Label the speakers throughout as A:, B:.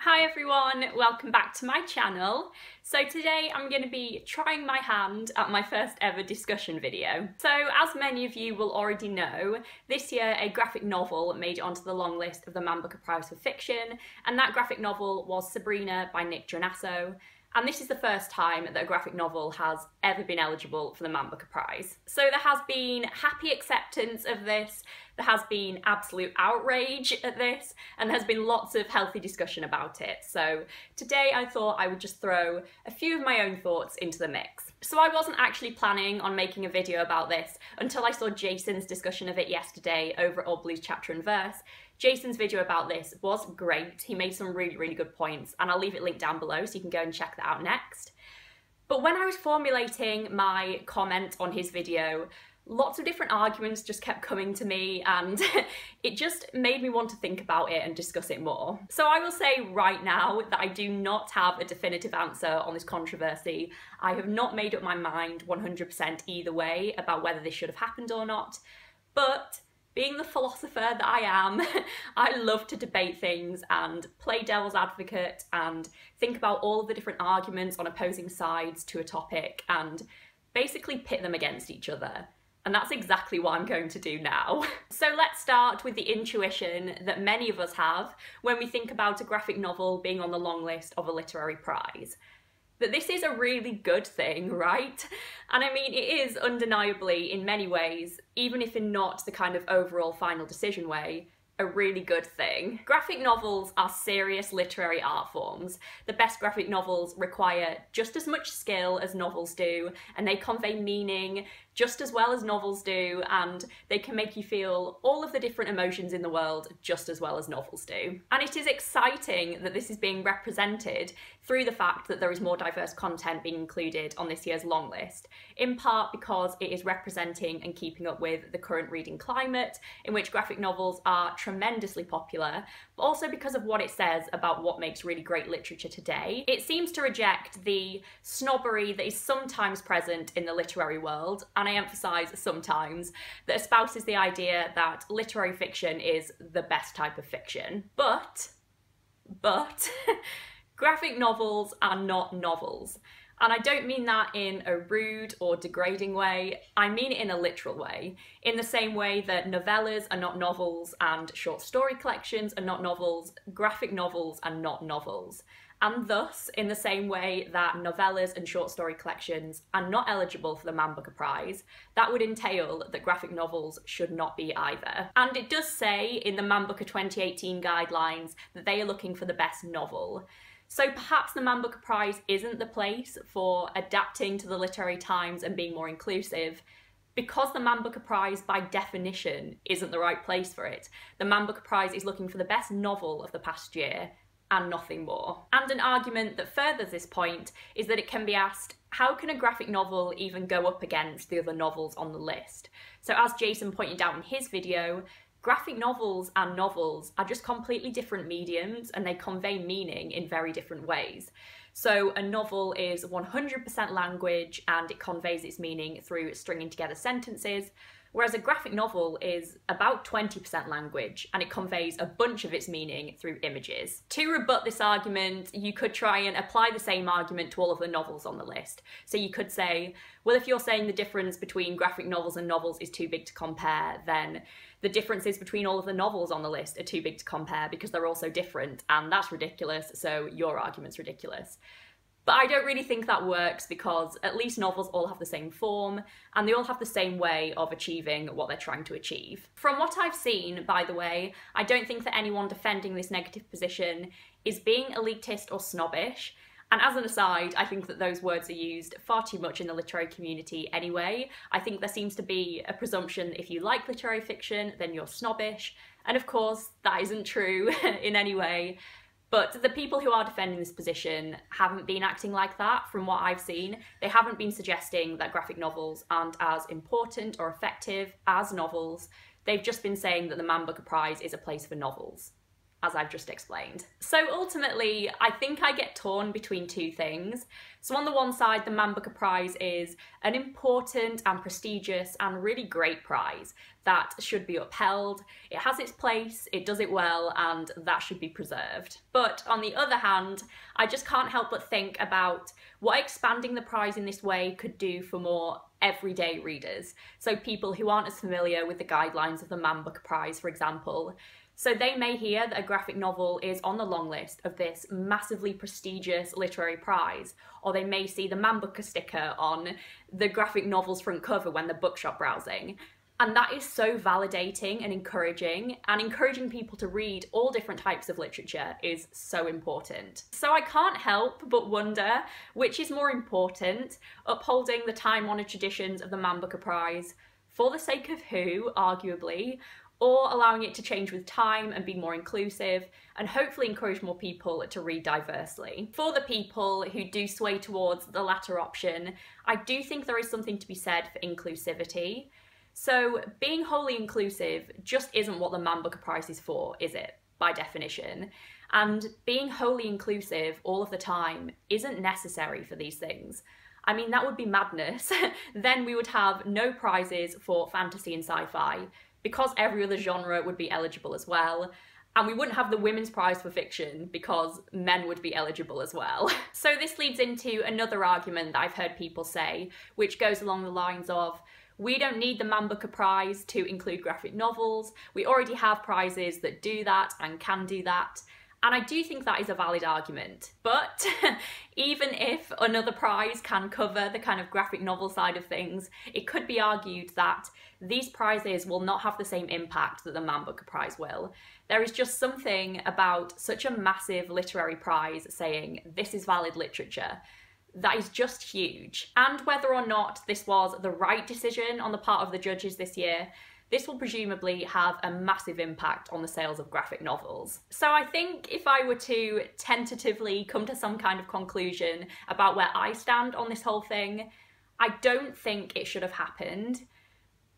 A: Hi everyone, welcome back to my channel. So today I'm going to be trying my hand at my first ever discussion video. So as many of you will already know, this year a graphic novel made it onto the long list of the Man Booker Prize for Fiction, and that graphic novel was Sabrina by Nick Jonasso. And this is the first time that a graphic novel has ever been eligible for the Man Booker Prize. So there has been happy acceptance of this, there has been absolute outrage at this, and there has been lots of healthy discussion about it. So today I thought I would just throw a few of my own thoughts into the mix. So I wasn't actually planning on making a video about this until I saw Jason's discussion of it yesterday over at Old Blues Chapter and Verse. Jason's video about this was great. He made some really good points, and I'll leave it linked down below so you can go and check that out next. But when I was formulating my comment on his video, lots of different arguments just kept coming to me, and it just made me want to think about it and discuss it more. So I will say right now that I do not have a definitive answer on this controversy. I have not made up my mind 100% either way about whether this should have happened or not, but being the philosopher that I am, I love to debate things and play devil's advocate and think about all of the different arguments on opposing sides to a topic and basically pit them against each other. And that's exactly what I'm going to do now. So let's start with the intuition that many of us have when we think about a graphic novel being on the long list of a literary prize. That this is a really good thing, right? And I mean, it is undeniably, in many ways, even if in not the kind of overall final decision way, a really good thing. Graphic novels are serious literary art forms. The best graphic novels require just as much skill as novels do, and they convey meaning just as well as novels do, and they can make you feel all of the different emotions in the world just as well as novels do. And it is exciting that this is being represented through the fact that there is more diverse content being included on this year's long list, in part because it is representing and keeping up with the current reading climate, in which graphic novels are tremendously popular, but also because of what it says about what makes really great literature today. It seems to reject the snobbery that is sometimes present in the literary world, and I emphasise sometimes, that espouses the idea that literary fiction is the best type of fiction. But graphic novels are not novels. And I don't mean that in a rude or degrading way, I mean it in a literal way. In the same way that novellas are not novels and short story collections are not novels, graphic novels are not novels. And thus, in the same way that novellas and short story collections are not eligible for the Man Booker Prize, that would entail that graphic novels should not be either. And it does say in the Man Booker 2018 guidelines that they are looking for the best novel. So perhaps the Man Booker Prize isn't the place for adapting to the literary times and being more inclusive, because the Man Booker Prize, by definition, isn't the right place for it. The Man Booker Prize is looking for the best novel of the past year, and nothing more. And an argument that furthers this point is that it can be asked, how can a graphic novel even go up against the other novels on the list? So as Jason pointed out in his video, graphic novels and novels are just completely different mediums, and they convey meaning in very different ways. So a novel is 100% language and it conveys its meaning through stringing together sentences, whereas a graphic novel is about 20% language and it conveys a bunch of its meaning through images. To rebut this argument, you could try and apply the same argument to all of the novels on the list. So you could say, well, if you're saying the difference between graphic novels and novels is too big to compare, then the differences between all of the novels on the list are too big to compare because they're all so different, and that's ridiculous, so your argument's ridiculous. But I don't really think that works, because at least novels all have the same form, and they all have the same way of achieving what they're trying to achieve. From what I've seen, by the way, I don't think that anyone defending this negative position is being elitist or snobbish. And as an aside, I think that those words are used far too much in the literary community anyway. I think there seems to be a presumption that if you like literary fiction, then you're snobbish. And of course, that isn't true in any way. But the people who are defending this position haven't been acting like that from what I've seen. They haven't been suggesting that graphic novels aren't as important or effective as novels. They've just been saying that the Man Booker Prize is a place for novels. as I've just explained. So ultimately, I think I get torn between two things. So on the one side, the Man Booker Prize is an important and prestigious and really great prize that should be upheld. It has its place, it does it well, and that should be preserved. But on the other hand, I just can't help but think about what expanding the prize in this way could do for more everyday readers. So people who aren't as familiar with the guidelines of the Man Booker Prize, for example. So they may hear that a graphic novel is on the long list of this massively prestigious literary prize, or they may see the Man Booker sticker on the graphic novel's front cover when they're bookshop browsing. And that is so validating and encouraging people to read all different types of literature is so important. So I can't help but wonder which is more important, upholding the time-honoured traditions of the Man Booker Prize for the sake of who, arguably, or allowing it to change with time and be more inclusive and hopefully encourage more people to read diversely. For the people who do sway towards the latter option, I do think there is something to be said for inclusivity. So being wholly inclusive just isn't what the Man Booker Prize is for, is it? By definition. And being wholly inclusive all of the time isn't necessary for these things. I mean, that would be madness. Then we would have no prizes for fantasy and sci-fi, because every other genre would be eligible as well. And we wouldn't have the Women's Prize for fiction because men would be eligible as well. So this leads into another argument that I've heard people say, which goes along the lines of, we don't need the Man Booker Prize to include graphic novels. We already have prizes that do that and can do that. And I do think that is a valid argument. But even if another prize can cover the kind of graphic novel side of things, it could be argued that these prizes will not have the same impact that the Man Booker Prize will. There is just something about such a massive literary prize saying this is valid literature that is just huge. And whether or not this was the right decision on the part of the judges this year, this will presumably have a massive impact on the sales of graphic novels. So I think if I were to tentatively come to some kind of conclusion about where I stand on this whole thing, I don't think it should have happened.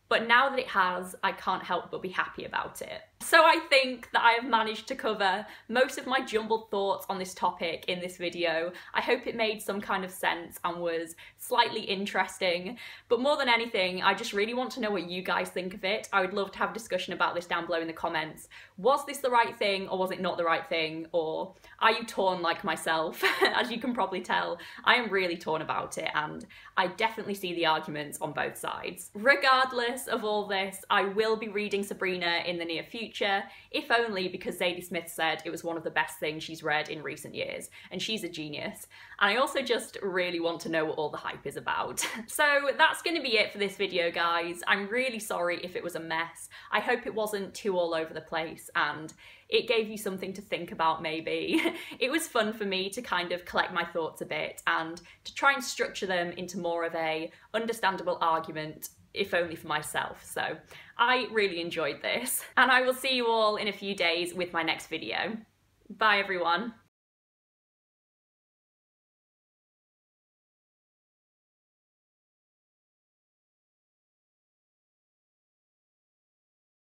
A: But now that it has, I can't help but be happy about it. So I think that I have managed to cover most of my jumbled thoughts on this topic in this video. I hope it made some kind of sense and was slightly interesting. But more than anything, I just really want to know what you guys think of it. I would love to have a discussion about this down below in the comments. Was this the right thing or was it not the right thing? Or are you torn like myself? As you can probably tell, I am really torn about it and I definitely see the arguments on both sides. Regardless of all this, I will be reading Sabrina in the near future, if only because Zadie Smith said it was one of the best things she's read in recent years, and she's a genius. And I also just really want to know what all the hype is about. So that's going to be it for this video, guys. I'm really sorry if it was a mess. I hope it wasn't too all over the place and it gave you something to think about maybe. It was fun for me to kind of collect my thoughts a bit and to try and structure them into more of a understandable argument, if only for myself. So I really enjoyed this, and I will see you all in a few days with my next video. Bye everyone.